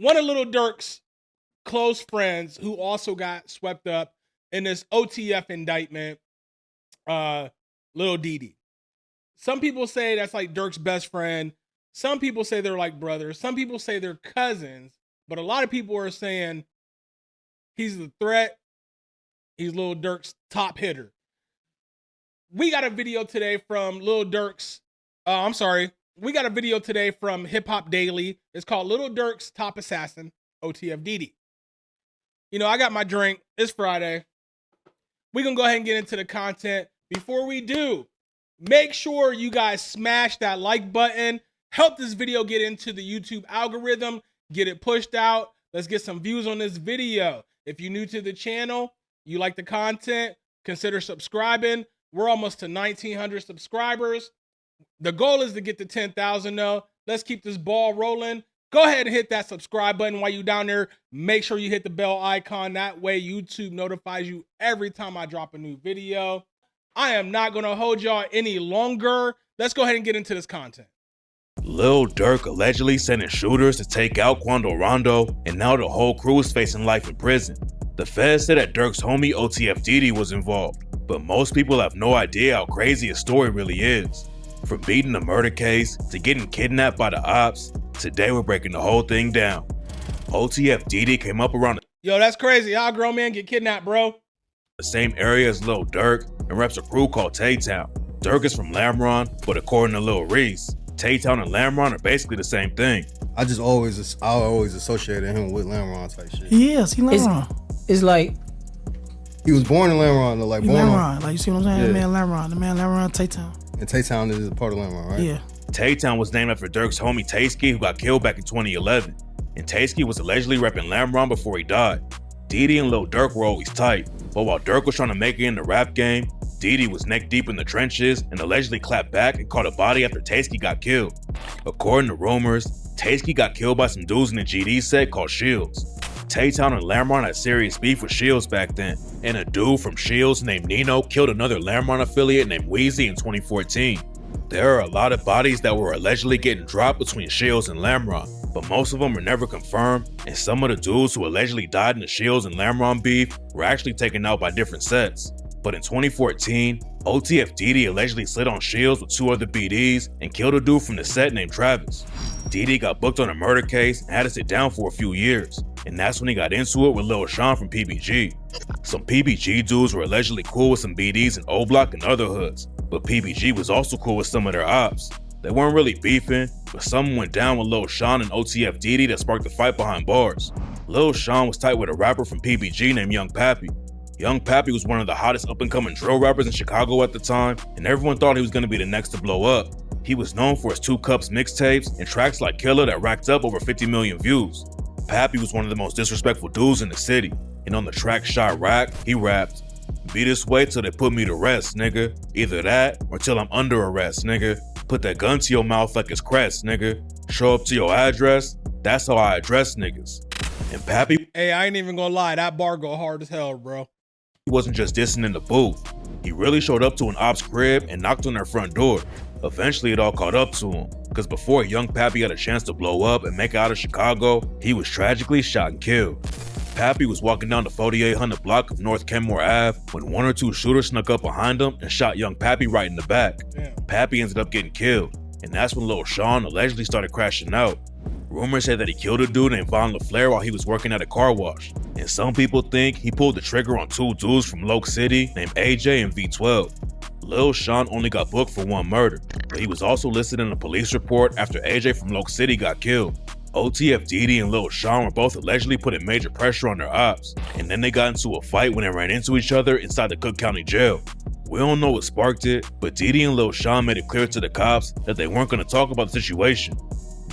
one of Lil Durk's close friends who also got swept up in this OTF indictment, Lil Dede. Some people say that's like Durk's best friend. Some people say they're like brothers. Some people say they're cousins. But a lot of people are saying he's the threat. He's Lil Durk's top hitter. We got a video today from Lil Durk's, we got a video today from HipHop Daily. It's called Lil Durk's Top Assassin, OTF Dede. You know, I got my drink. It's Friday. We're going to go ahead and get into the content. Before we do, make sure you guys smash that like button. Help this video get into the YouTube algorithm. Get it pushed out. Let's get some views on this video. If you're new to the channel, you like the content, consider subscribing. We're almost to 1,900 subscribers. The goal is to get to 10,000 though. Let's keep this ball rolling. Go ahead and hit that subscribe button while you're down there. Make sure you hit the bell icon. That way YouTube notifies you every time I drop a new video. I am not going to hold y'all any longer. Let's go ahead and get into this content. Lil Durk allegedly sending shooters to take out Quando Rondo, and now the whole crew is facing life in prison. The feds said that Durk's homie OTF Dede was involved, but most people have no idea how crazy his story really is. From beating a murder case to getting kidnapped by the ops, today we're breaking the whole thing down. OTF Dede came up around Yo, that's crazy. How a grown man get kidnapped, bro? the same area as Lil Durk and reps a crew called Tay-Town. Durk is from Lamron, but according to Lil Reese, Tay-Town and Lamron are basically the same thing. I always associated him with Lamron type shit. Yes, he Lamron. It's like he was born in Lamron, though, like born Lamron. Like, you see what I'm saying? Yeah. Man, Lamron. The man Lamron, Tay-Town. And Tay-Town is a part of Lamron, right? Yeah. Tay-Town was named after Durk's homie Taysky, who got killed back in 2011. And Taysky was allegedly repping Lamron before he died. Dede and Lil Durk were always tight, but while Durk was trying to make it in the rap game, Dede was neck deep in the trenches and allegedly clapped back and caught a body after Taysky got killed. According to rumors, Taysky got killed by some dudes in the GD set called Shields. Tay-Town and Lamron had serious beef with Shields back then, and a dude from Shields named Nino killed another Lamron affiliate named Weezy in 2014. There are a lot of bodies that were allegedly getting dropped between Shields and Lamron, but most of them were never confirmed, and some of the dudes who allegedly died in the Shields and Lamron beef were actually taken out by different sets. But in 2014, OTF Dede allegedly slid on Shields with two other BDs and killed a dude from the set named Travis. Dede got booked on a murder case and had to sit down for a few years, and that's when he got into it with Lil Sean from PBG. Some PBG dudes were allegedly cool with some BDs in O-Block and other hoods, but PBG was also cool with some of their ops. They weren't really beefing, but something went down with Lil Sean and OTF Dede that sparked a fight behind bars. Lil Sean was tight with a rapper from PBG named Young Pappy. Young Pappy was one of the hottest up-and-coming drill rappers in Chicago at the time, and everyone thought he was going to be the next to blow up. He was known for his 2 Cups mixtapes and tracks like Killer that racked up over 50 million views. Pappy was one of the most disrespectful dudes in the city, and on the track Shot Rack, he rapped, "Be this way till they put me to rest, nigga. Either that, or till I'm under arrest, nigga. Put that gun to your mouth like it's crest, nigga. Show up to your address, that's how I address niggas." And Pappy, Hey, I ain't even gonna lie. That bar go hard as hell, bro. he wasn't just dissing in the booth. He really showed up to an op's crib and knocked on their front door. Eventually it all caught up to him, because before Young Pappy had a chance to blow up and make it out of Chicago, he was tragically shot and killed. Pappy was walking down the 4800 block of North Kenmore Ave when 1 or 2 shooters snuck up behind him and shot Young Pappy right in the back. Damn. Pappy ended up getting killed, and that's when Lil Sean allegedly started crashing out. Rumors say that he killed a dude named Von LaFleur while he was working at a car wash, and some people think he pulled the trigger on 2 dudes from Loke City named AJ and V12. Lil Sean only got booked for 1 murder, but he was also listed in a police report after AJ from Loke City got killed. OTF Dede and Lil Sean were both allegedly putting major pressure on their ops, and then they got into a fight when they ran into each other inside the Cook County jail. We don't know what sparked it, but Dede and Lil Sean made it clear to the cops that they weren't going to talk about the situation.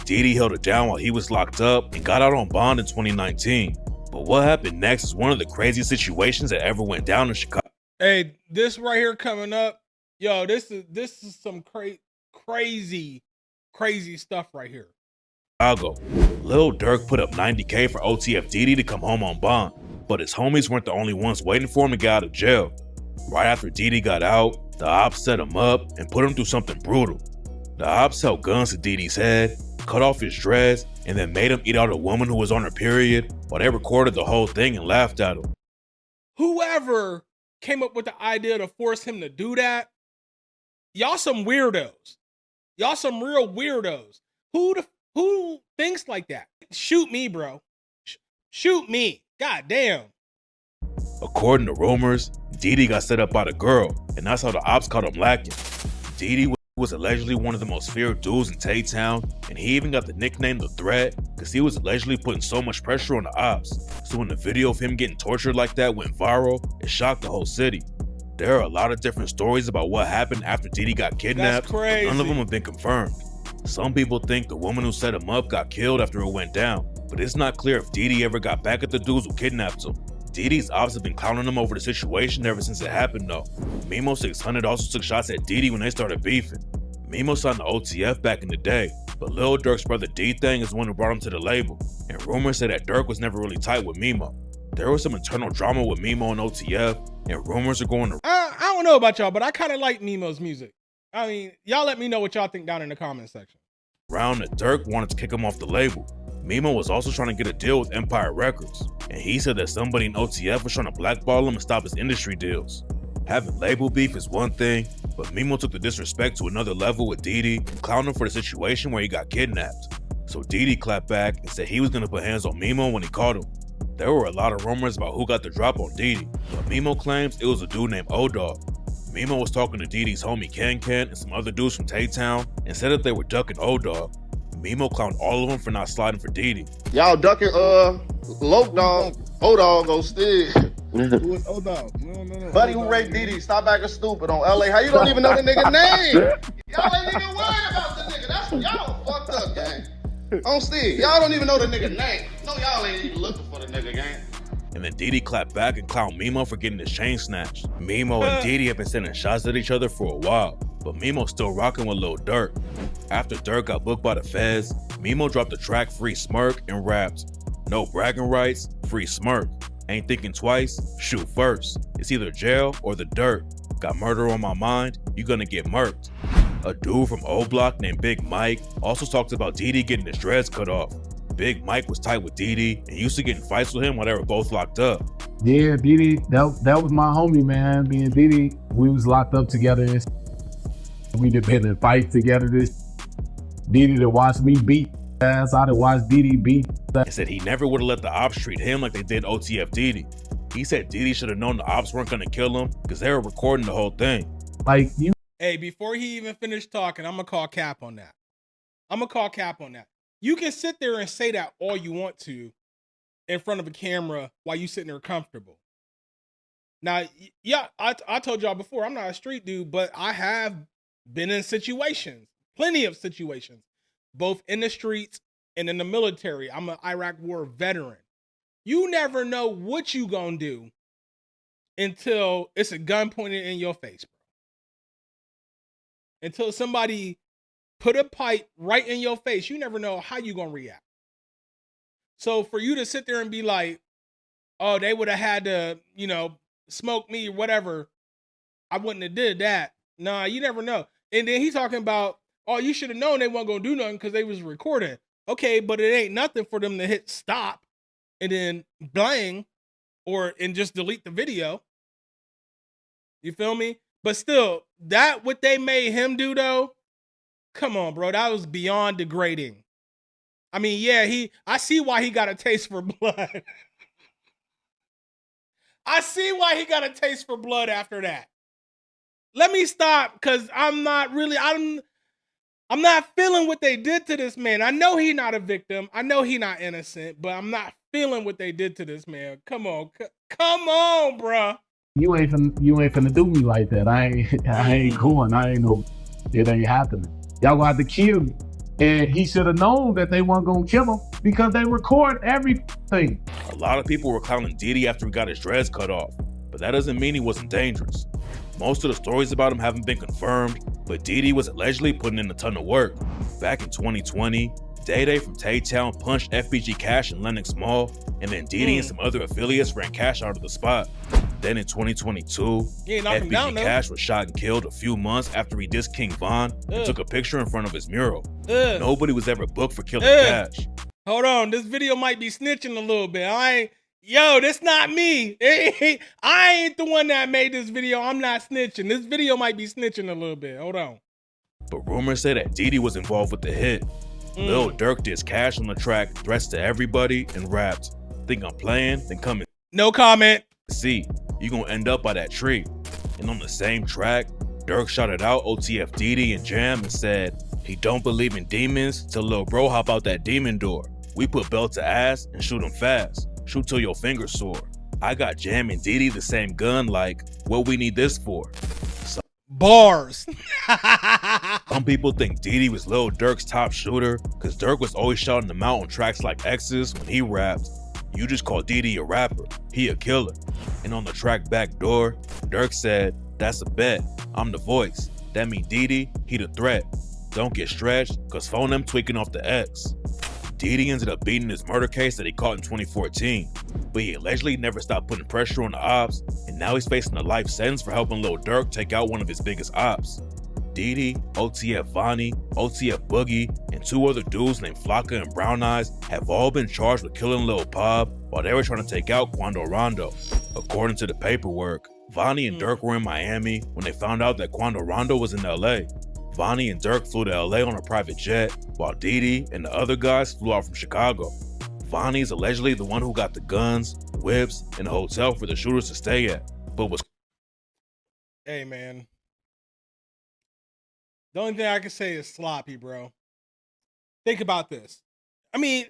Dede held it down while he was locked up and got out on bond in 2019. But what happened next is one of the craziest situations that ever went down in Chicago. Hey, this right here coming up, yo, this is some crazy stuff right here. Lil Durk put up $90K for OTF Dede to come home on bond, but his homies weren't the only ones waiting for him to get out of jail. Right after Dede got out, the ops set him up and put him through something brutal. The ops held guns to Dede's head, cut off his dreads, and then made him eat out a woman who was on her period while they recorded the whole thing and laughed at him. Whoever came up with the idea to force him to do that, y'all some weirdos. Y'all some real weirdos. Who thinks like that? Shoot me, bro. Shoot me. God damn. According to rumors, Dede got set up by the girl, and that's how the ops caught him lacking. Dede was allegedly one of the most feared dudes in Tay-Town, and he even got the nickname The Threat because he was allegedly putting so much pressure on the ops. So when the video of him getting tortured like that went viral, it shocked the whole city. There are a lot of different stories about what happened after Dede got kidnapped. That's crazy. None of them have been confirmed. Some people think the woman who set him up got killed after it went down, but it's not clear if Dede ever got back at the dudes who kidnapped him. Dede's ops have been clowning him over the situation ever since it happened though. Mimo 600 also took shots at Dede when they started beefing. Mimo signed the OTF back in the day, but Lil Durk's brother D-Thang is the one who brought him to the label, and rumors say that Durk was never really tight with Mimo. There was some internal drama with Mimo and OTF, and rumors are going to— I don't know about y'all, but I kind of like Mimo's music. I mean, y'all let me know what y'all think down in the comment section. around that Durk wanted to kick him off the label. Mimo was also trying to get a deal with Empire Records, and he said that somebody in OTF was trying to blackball him and stop his industry deals. Having label beef is one thing, but Mimo took the disrespect to another level with Dede and clowned him for the situation where he got kidnapped. So Dede clapped back and said he was going to put hands on Mimo when he caught him. There were a lot of rumors about who got the drop on Dede, but Mimo claims it was a dude named O-Dog. Mimo was talking to Dede's homie Ken Ken and some other dudes from Tay-Town and said that they were ducking O-Dog. Mimo clowned all of them for not sliding for Dede. Y'all ducking Loke Dog, O-Dog go still. Who is O-Dog? No. Buddy who raped Dede, stop acting stupid on LA. How you don't even know the nigga name? Y'all ain't even worried about the nigga. That's what y'all fucked up, gang. On Steve, y'all don't even know the nigga name. No, y'all ain't even looking for the nigga, gang. And then Dede clapped back and clowned Mimo for getting his chain snatched. Mimo and Dede have been sending shots at each other for a while, but Mimo's still rocking with Lil Durk. After Durk got booked by the feds, Mimo dropped the track Free Smirk and rapped, "No bragging rights, free smirk. Ain't thinking twice, shoot first. It's either jail or the dirt. Got murder on my mind, you gonna get murked." A dude from O Block named Big Mike also talked about Dede getting his dreads cut off. Big Mike was tight with Dede and used to get in fights with him while they were both locked up. Yeah, Dede, that was my homie, man. Me and Dede, we was locked up together. We done been in fights together. Dede to watch me beat ass. I to watch Dede beat. And said he never would have let the ops treat him like they did OTF Dede. He said Dede should have known the ops weren't gonna kill him because they were recording the whole thing. Like you. Hey, before he even finished talking, I'm gonna call cap on that. You can sit there and say that all you want to in front of a camera while you sitting there comfortable. Now, yeah, I told y'all before, I'm not a street dude, but I have been in situations, plenty of situations, both in the streets and in the military. I'm an Iraq War veteran. You never know what you gonna do until it's a gun pointed in your face, bro. Until somebody put a pipe right in your face, you never know how you gonna react. So for you to sit there and be like, oh, they would have had to, smoke me or whatever, I wouldn't have did that. Nah, you never know. And then he's talking about, oh, you should have known they weren't gonna do nothing because they was recording. Okay, but it ain't nothing for them to hit stop and then blang and just delete the video. You feel me? But still, that what they made him do though, come on, bro. That was beyond degrading. I mean, yeah, I see why he got a taste for blood. I see why he got a taste for blood after that. Let me stop, because I'm not feeling what they did to this man. I know he not a victim. I know he not innocent, but I'm not feeling what they did to this man. Come on, bro. You ain't finna do me like that. I ain't going. It ain't happening. Y'all gonna have to kill me. And he should have known that they weren't gonna kill him because they record everything. A lot of people were clowning Dede after he got his dreads cut off, but that doesn't mean he wasn't dangerous. Most of the stories about him haven't been confirmed, but Dede was allegedly putting in a ton of work. Back in 2020, Dede from Tay-Town punched FBG Cash in Lenox Mall, and then Dede and some other affiliates ran Cash out of the spot. Then in 2022, FBG Cash was shot and killed a few months after he dissed King Von and took a picture in front of his mural. Nobody was ever booked for killing Cash. Hold on, this video might be snitching a little bit. Yo, that's not me. I ain't the one that made this video. I'm not snitching. This video might be snitching a little bit. Hold on. But rumors say that Dede was involved with the hit. Lil Durk did cash on the track, threats to everybody, and rapped, "Think I'm playing? Then come and No comment. see. You gonna end up by that tree." And on the same track, Durk shouted out OTF Dede and Jam and said he don't believe in demons till Lil Bro hop out that demon door. We put belt to ass and shoot him fast. Shoot till your fingers sore. I got Jam and Dede the same gun, like, what we need this for? Bars. Some people think Dede was Lil Durk's top shooter because Durk was always shouting them out on tracks like X's when he rapped. You just call Dede a rapper, he a killer. And on the track Backdoor, Durk said, that's a bet, I'm the voice. That mean Dede, he the threat. Don't get stretched, cause phone them tweaking off the X. Dede ended up beating his murder case that he caught in 2014, but he allegedly never stopped putting pressure on the ops, and now he's facing a life sentence for helping Lil Durk take out one of his biggest ops. Dede, OTF Vonnie, OTF Boogie, and 2 other dudes named Flocka and Brown Eyes have all been charged with killing Lil Pub while they were trying to take out Quando Rondo. According to the paperwork, Vonnie and Durk were in Miami when they found out that Quando Rondo was in LA. Vonnie and Durk flew to LA on a private jet, while Dede and the other guys flew out from Chicago. Vonnie is allegedly the one who got the guns, whips, and a hotel for the shooters to stay at, but was... Hey, man. The only thing I can say is sloppy, bro. Think about this. I mean,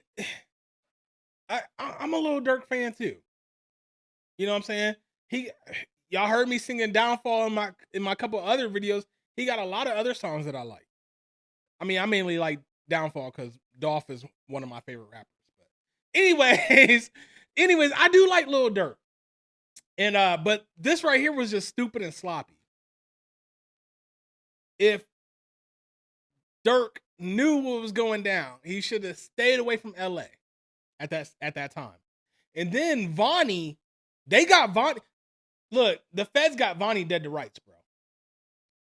I'm a Lil Durk fan too. You know what I'm saying? Y'all heard me singing Downfall in my couple other videos. He got a lot of other songs that I like. I mean, I mainly like Downfall because Dolph is one of my favorite rappers. But anyways, I do like Lil Durk. And but this right here was just stupid and sloppy. If Durk knew what was going down, he should have stayed away from LA at that time. And then Vonnie, they got Vonnie. Look, the feds got Vonnie dead to rights, bro.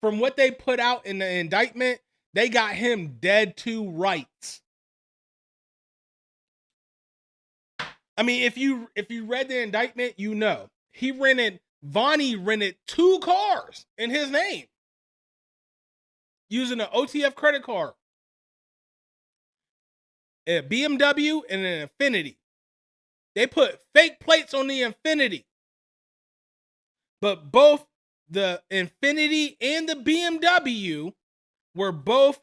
From what they put out in the indictment, they got him dead to rights. I mean, if you read the indictment, you know. Vonnie rented 2 cars in his name using an OTF credit card, a BMW and an Infiniti. They put fake plates on the Infiniti, but both the Infiniti and the BMW were both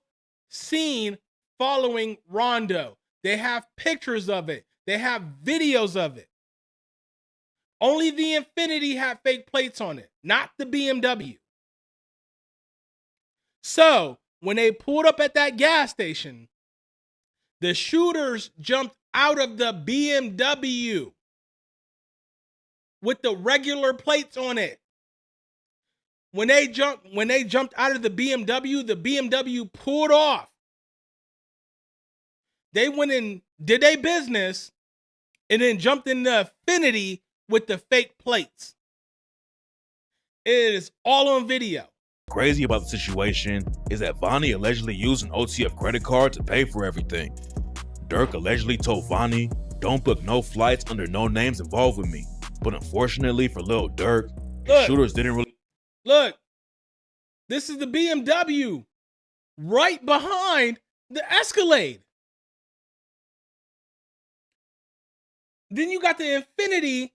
seen following Rondo. They have pictures of it. They have videos of it. Only the Infiniti had fake plates on it, not the BMW. So, when they pulled up at that gas station, the shooters jumped out of the BMW with the regular plates on it. When they jumped out of the BMW pulled off. They went and did their business and then jumped in the Infiniti with the fake plates. It is all on video. Crazy about the situation is that Vonnie allegedly used an OTF credit card to pay for everything. Durk allegedly told Vonnie, don't book no flights under no names involved with me. But unfortunately for Lil Durk, the shooters didn't really... Look, this is the BMW right behind the Escalade. Then you got the Infiniti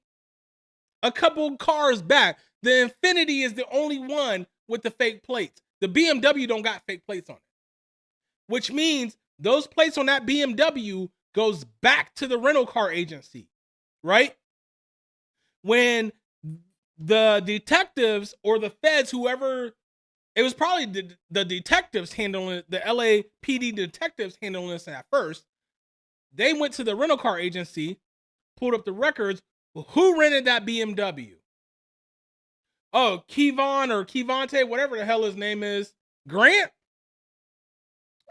a couple cars back. The Infiniti is the only one with the fake plates. The BMW don't got fake plates on it. Which means those plates on that BMW goes back to the rental car agency, right? When the detectives or the feds, whoever, it was probably the detectives handling it, the LAPD detectives handling this at first. They went to the rental car agency, pulled up the records. Well, who rented that BMW? Oh, Kevon or Kevonte, whatever the hell his name is. Grant?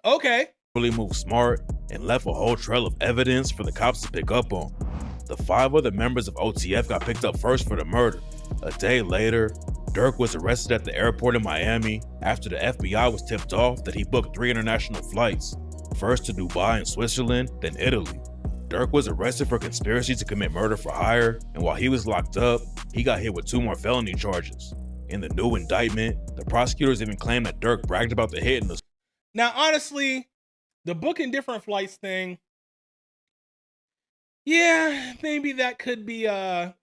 Okay. Really moved smart and left a whole trail of evidence for the cops to pick up on. The 5 other members of OTF got picked up first for the murder. A day later, Durk was arrested at the airport in Miami after the FBI was tipped off that he booked 3 international flights, first to Dubai and Switzerland, then Italy. Durk was arrested for conspiracy to commit murder for hire, and while he was locked up, he got hit with 2 more felony charges. In the new indictment, the prosecutors even claimed that Durk bragged about the hit in the... Now, honestly, the booking different flights thing, yeah, maybe that could be,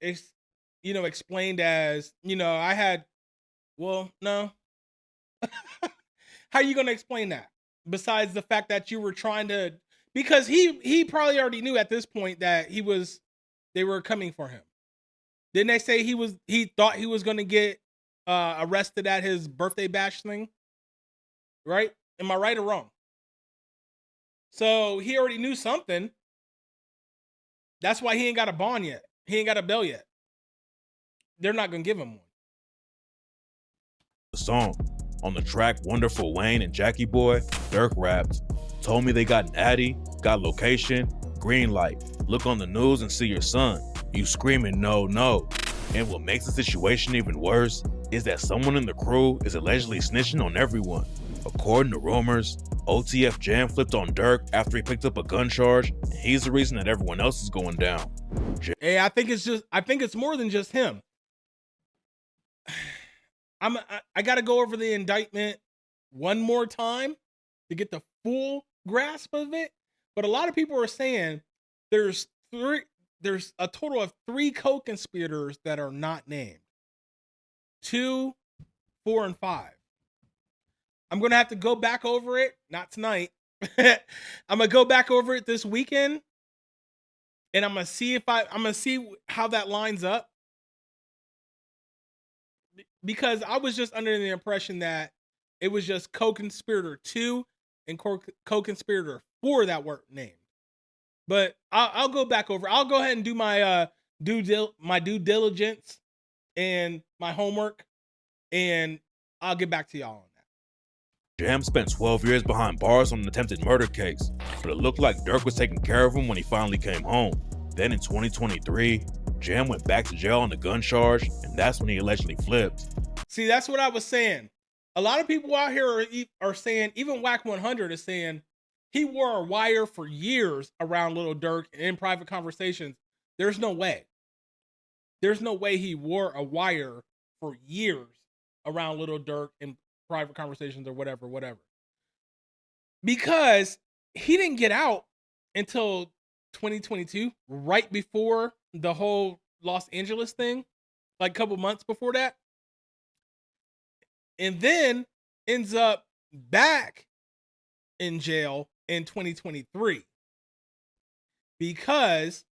explained as, well, no. How are you going to explain that? Besides the fact that you were trying to, because he probably already knew at this point that they were coming for him. Didn't they say he thought he was going to get arrested at his birthday bash thing? Right? Am I right or wrong? So he already knew something. That's why he ain't got a bond yet. He ain't got a bail yet. They're not going to give him one. The song. On the track Wonderful Wayne and Jackie Boy, Durk rapped, "Told me they got an Addy, got location, green light. Look on the news and see your son. You screaming no, no." And what makes the situation even worse is that someone in the crew is allegedly snitching on everyone. According to rumors, OTF Jam flipped on Durk after he picked up a gun charge, and he's the reason that everyone else is going down. Hey, I think it's more than just him. I got to go over the indictment one more time to get the full grasp of it. But a lot of people are saying there's a total of 3 co-conspirators that are not named. 2, 4, and 5. I'm going to have to go back over it. Not tonight. I'm going to go back over it this weekend. And I'm going to see how that lines up. Because I was just under the impression that it was just co-conspirator 2 and co-conspirator 4 that weren't named. But I'll go back over. I'll go ahead and do my due diligence and my homework, and I'll get back to y'all on that. Jam spent 12 years behind bars on an attempted murder case, but it looked like Durk was taking care of him when he finally came home. Then in 2023, Jam went back to jail on a gun charge, and that's when he allegedly flipped. See, that's what I was saying. A lot of people out here are saying, even Whack 100 is saying, he wore a wire for years around Lil Durk and in private conversations. There's no way. There's no way he wore a wire for years around Lil Durk in private conversations or whatever. Because he didn't get out until 2022, right before the whole Los Angeles thing, like a couple months before that. And then ends up back in jail in 2023 because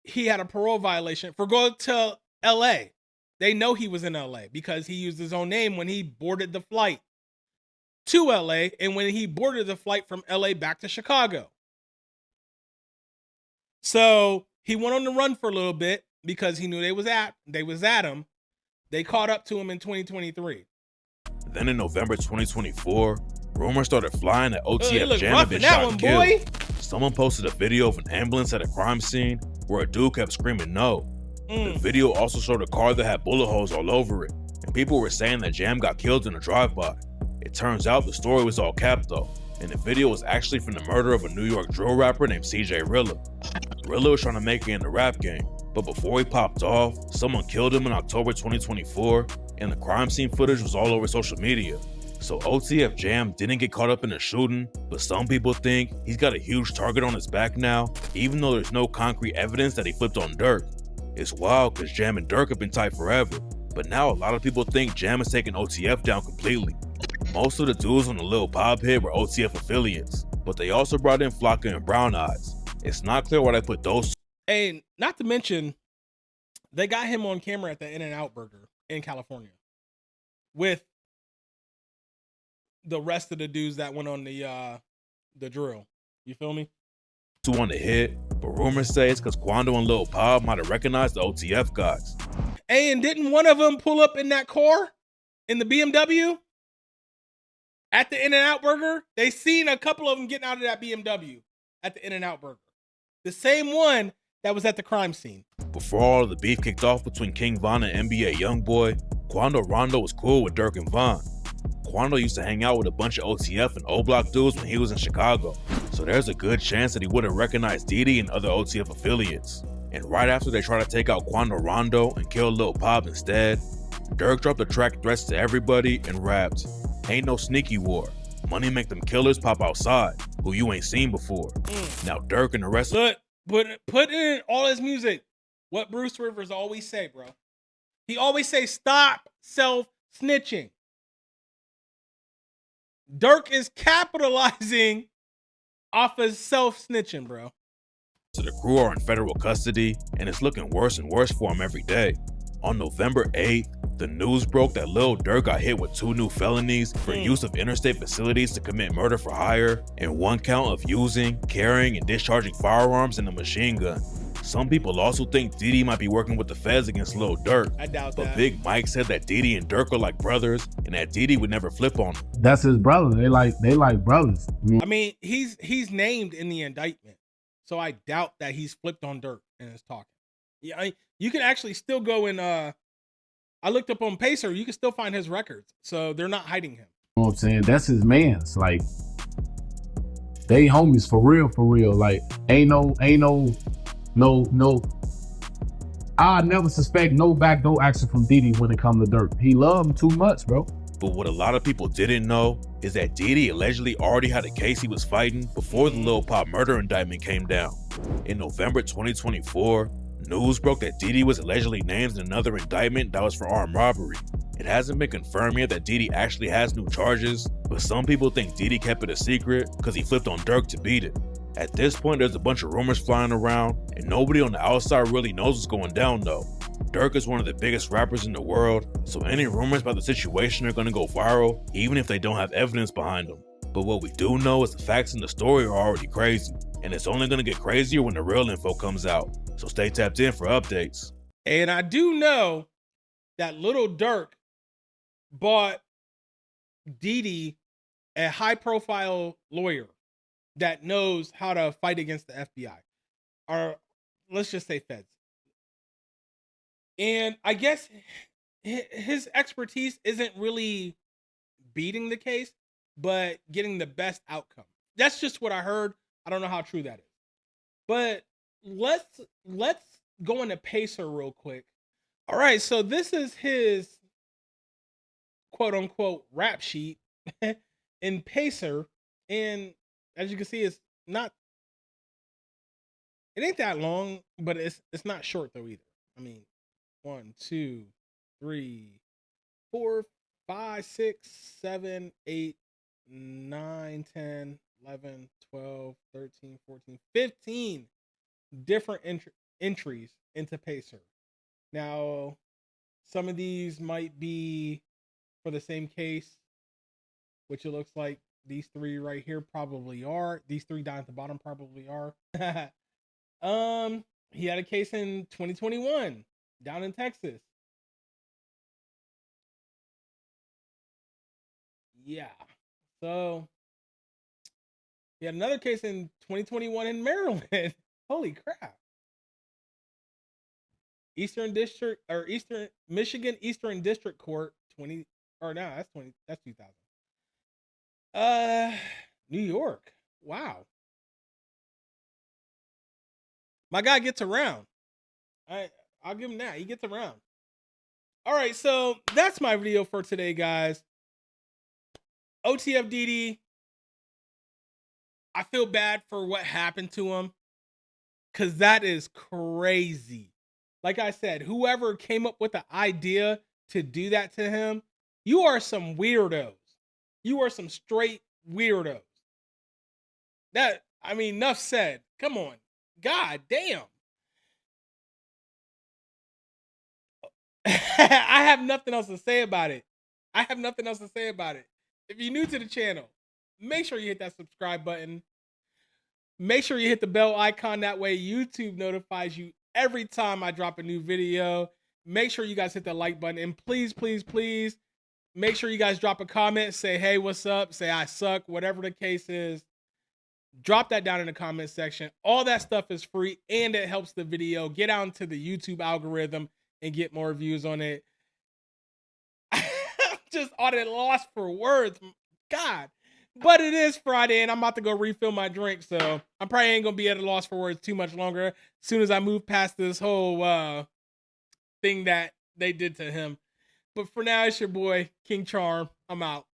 he had a parole violation for going to LA. They know he was in LA because he used his own name when he boarded the flight to LA and when he boarded the flight from LA back to Chicago. So he went on the run for a little bit because he knew they was at him. They caught up to him in 2023. Then in November 2024, rumors started flying that OTF Jam had been shot and killed. Boy. Someone posted a video of an ambulance at a crime scene where a dude kept screaming no. The video also showed a car that had bullet holes all over it, and people were saying that Jam got killed in a drive-by. It turns out the story was all capped though, and the video was actually from the murder of a New York drill rapper named CJ Rilla. Rilla was trying to make it in the rap game, but before he popped off, someone killed him in October 2024, and the crime scene footage was all over social media. So OTF Jam didn't get caught up in the shooting, but some people think he's got a huge target on his back now, even though there's no concrete evidence that he flipped on Durk. It's wild because Jam and Durk have been tight forever, but now a lot of people think Jam is taking OTF down completely. Most of the dudes on the Lil Bob hit were OTF affiliates, but they also brought in Flocka and Brown Eyes. It's not clear why they put those. And not to mention, they got him on camera at the In-N-Out Burger in California with the rest of the dudes that went on the drill. You feel me? Two on the hit, but rumors say it's because Quando and Lil Bob might have recognized the OTF guys. Hey, and didn't one of them pull up in that car in the BMW at the In-N-Out Burger? They seen a couple of them getting out of that BMW at the In-N-Out Burger. The same one that was at the crime scene. Before all of the beef kicked off between King Von and NBA Youngboy, Quando Rondo was cool with Durk and Von. Quando used to hang out with a bunch of OTF and O-Block dudes when he was in Chicago, so there's a good chance that he would have recognized Dede and other OTF affiliates. And right after they try to take out Quando Rondo and kill Lil Pop instead, Durk dropped a track threats to everybody and rapped, "Ain't no sneaky war. Money make them killers pop outside, who you ain't seen before." Now Durk and the rest of Put in all his music what Bruce Rivers always say, bro. He always say, stop self-snitching. Durk is capitalizing off of self-snitching, bro. the crew are in federal custody, and it's looking worse and worse for him every day. On November 8th, the news broke that Lil Durk got hit with 2 new felonies for use of interstate facilities to commit murder for hire, and 1 count of using, carrying, and discharging firearms and a machine gun. Some people also think Dede might be working with the feds against Lil Durk. I doubt but that. Big Mike said that Dede and Durk are like brothers, and that Dede would never flip on him. That's his brother. They like brothers. I mean, he's named in the indictment, so I doubt that he's flipped on Durk and is talking. Yeah, you can actually still go and I looked up on Pacer. You can still find his records, so they're not hiding him. You know what I'm saying? That's his man's. Like, they homies for real, for real. Like, ain't no. I never suspect no backdoor action from Dede when it comes to Durk. He love him too much, bro. But what a lot of people didn't know is that Dede allegedly already had a case he was fighting before the Lil Pop murder indictment came down. In November 2024, news broke that Dede was allegedly named in another indictment that was for armed robbery. It hasn't been confirmed yet that Dede actually has new charges, but some people think Dede kept it a secret because he flipped on Durk to beat it. At this point, there's a bunch of rumors flying around, and nobody on the outside really knows what's going down though. Durk is one of the biggest rappers in the world, so any rumors about the situation are going to go viral, even if they don't have evidence behind them. But what we do know is the facts in the story are already crazy, and it's only going to get crazier when the real info comes out. So stay tapped in for updates. And I do know that Lil Durk bought Dede a high-profile lawyer that knows how to fight against the FBI, or let's just say feds. And I guess his expertise isn't really beating the case, but getting the best outcome. That's just what I heard. I don't know how true that is. But let's go into Pacer real quick. All right, so this is his quote unquote rap sheet in Pacer, and as you can see, it ain't that long, but it's not short though either. I mean, 1, 2, 3, 4, 5, 6, 7, 8, 9, 10, 11, 12, 13, 14, 15 different entries into Pacer. Now, some of these might be for the same case, which it looks like these 3 right here probably are. These 3 down at the bottom probably are. He had a case in 2021 down in Texas. Yeah. So he had another case in 2021 in Maryland. Holy crap. Michigan Eastern District Court 20 or no, that's 2000. New York. Wow. My guy gets around. I'll give him that. He gets around. All right, so that's my video for today, guys. OTF Dede. I feel bad for what happened to him, because that is crazy. Like I said, whoever came up with the idea to do that to him, you are some weirdos. You are some straight weirdos. Enough said. Come on. God damn. I have nothing else to say about it. If you're new to the channel, make sure you hit that subscribe button. Make sure you hit the bell icon. That way YouTube notifies you every time I drop a new video. Make sure you guys hit the like button. And please, please, please, make sure you guys drop a comment. Say, hey, what's up? Say, I suck. Whatever the case is. Drop that down in the comment section. All that stuff is free, and it helps the video get out into the YouTube algorithm and get more views on it. I'm just on a loss for words. God. But it is Friday, and I'm about to go refill my drink, so I probably ain't gonna be at a loss for words too much longer. As soon as I move past this whole thing that they did to him. But for now, it's your boy King Charm. I'm out.